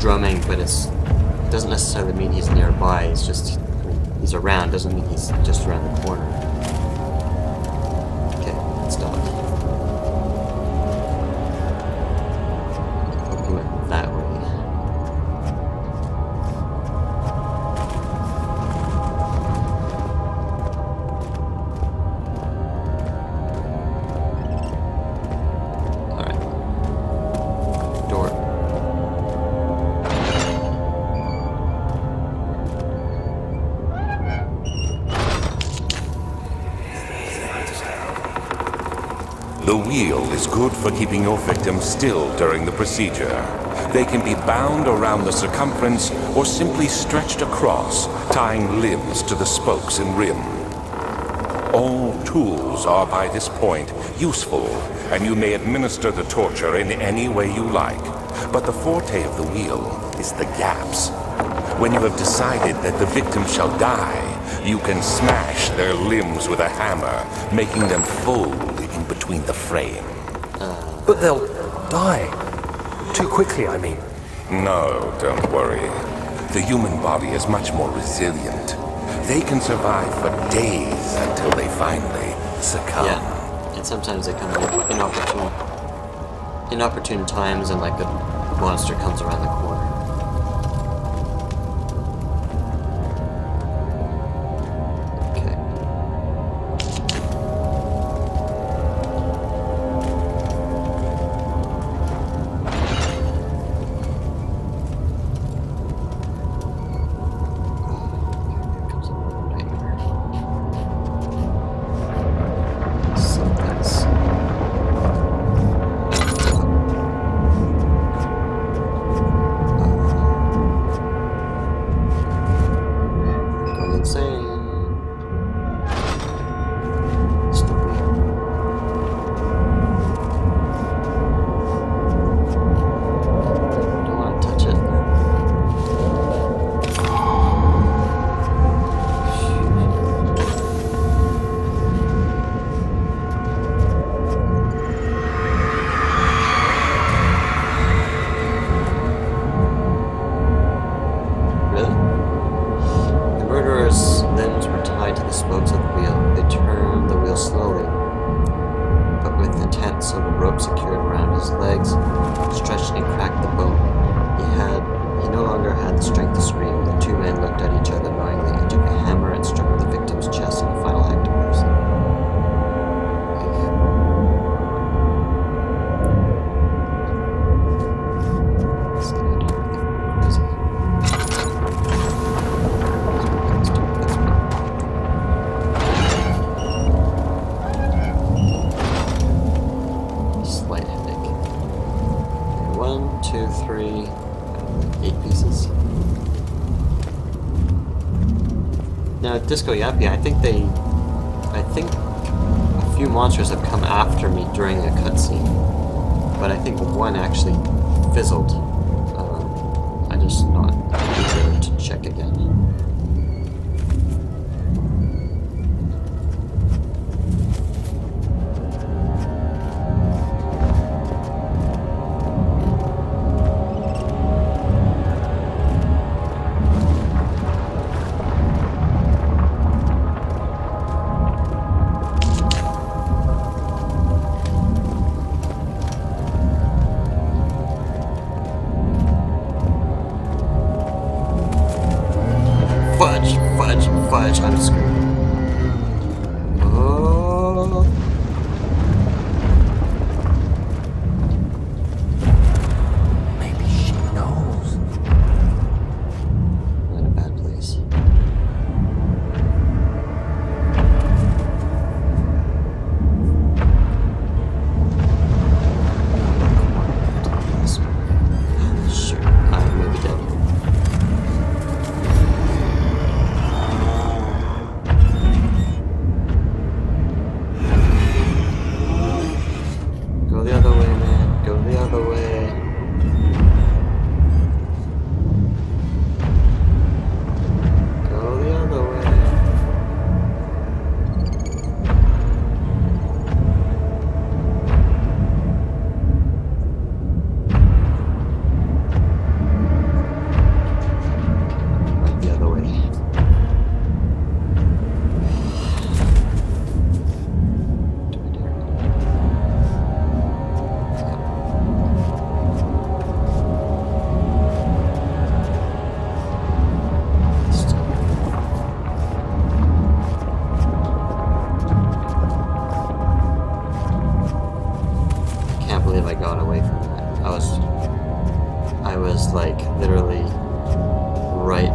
drumming, but it doesn't necessarily mean he's nearby. It's just he's around. Doesn't mean he's just around the corner. Okay, let's stop. Hope he went that way. The wheel is good for keeping your victims still during the procedure. They can be bound around the circumference or simply stretched across, tying limbs to the spokes and rim. All tools are by this point useful, and you may administer the torture in any way you like. But the forte of the wheel is the gaps. When you have decided that the victim shall die, you can smash their limbs with a hammer, making them fold in between the frame. But they'll die. Too quickly, I mean. No, don't worry. The human body is much more resilient. They can survive for days until they finally succumb. Yeah, and sometimes they come at inopportune times, and like a monster comes around the corner. 1, 2, 3, 8 pieces. Now, Disco Yappy, I think a few monsters have come after me during a cutscene, but I think one actually fizzled. I just not eager to check again. Fudge, I'm screwed. Oh. Maybe she knows. I'm in a bad place. Sure, I may be dead. Go the other way, man. Go the other way. Go the other way. Right the other way. Do I dare? Can't believe I got away from that. I was like literally right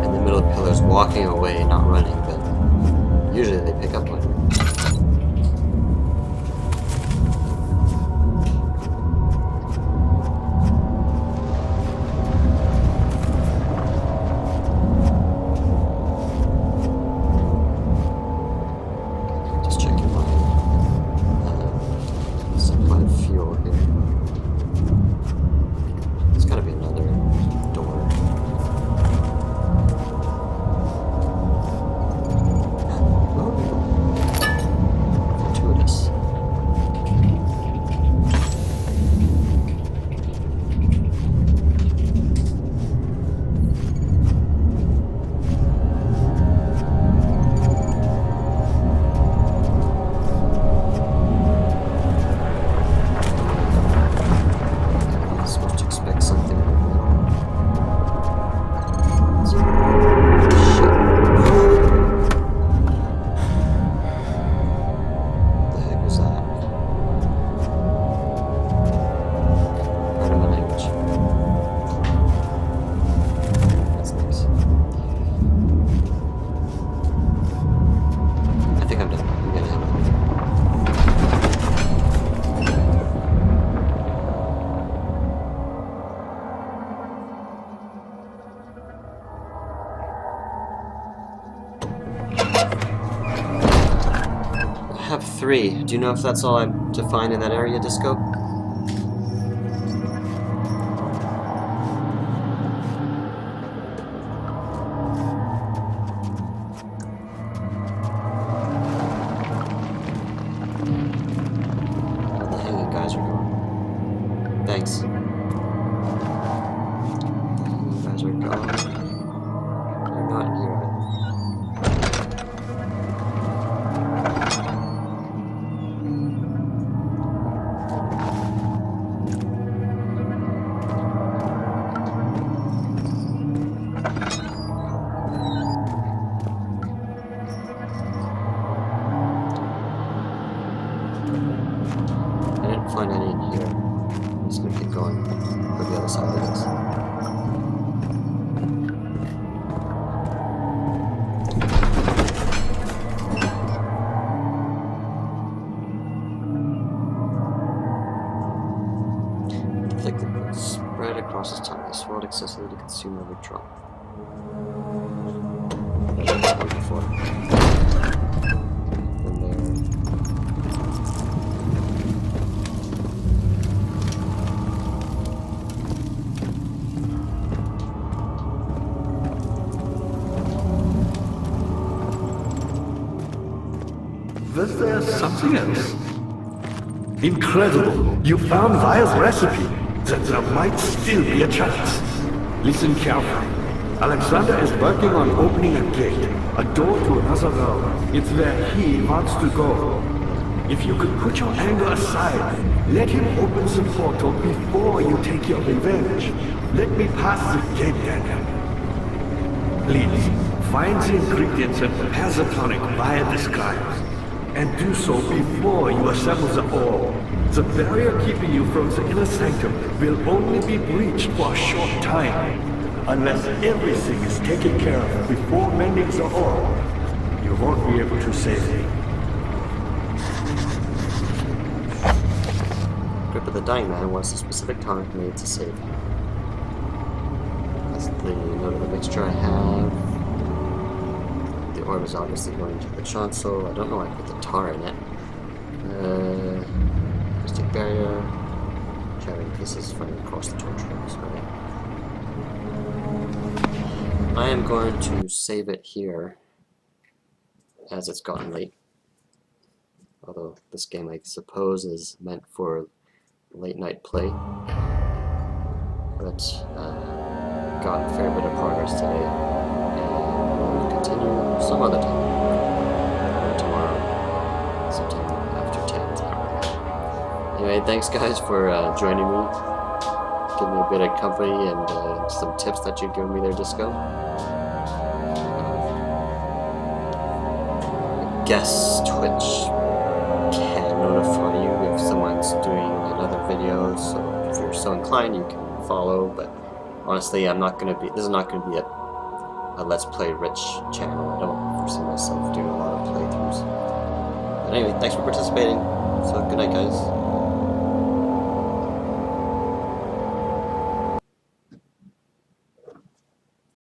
in the middle of pillars, walking away, not running, but usually they pick up on me. Just checking my supply of fuel here. There's gotta be another door. Oh. Fortuitous. I'm supposed to expect something in the middle. Shit. What the heck was that? Part of my language. That's nice. I think I'm done. I'm gonna have I have 3. Do you know if that's all I'm to find in that area, Disco? Oh, the hanging guys are gone. Thanks. The hanging guys are gone. They're not here. I didn't find any in here. I'm just gonna keep going for the other side of this. thick liquid spread across his tongue. He swallowed excessively to consume every drop. I've done this one before. Was there something else? Incredible! You found Vile's recipe. Then there might still be a chance. Listen carefully. Alexander is working on opening a gate, a door to another realm. It's where he wants to go. If you could put your anger aside, let him open the portal before you take your revenge. Let me pass the gate, Daniel. Please, find the ingredients and prepare the tonic via disguise. And do so before you assemble the orb. The barrier keeping you from the inner sanctum will only be breached for a short time. Unless everything is taken care of before mending the orb, you won't be able to save me. Grip of the dying man wants a specific tonic made to save him. That's the note of the mixture I have. The orb is obviously going to the chancel. I don't know why I put the tar in it. Mystic barrier. Carrying pieces fighting across the torch rooms. Right. I am going to save it here as it's gotten late. Although this game, I suppose, is meant for late night play. But got a fair bit of progress today. We'll continue some other time. Tomorrow, sometime after 10. Anyway, thanks guys for joining me. Give me a bit of company and some tips that you've given me there, Disco. I guess Twitch can notify you if someone's doing another video, so if you're so inclined, you can follow. But honestly, this is not gonna be a Let's Play Rich channel. I don't foresee myself doing a lot of playthroughs. But anyway, thanks for participating. So good night, guys.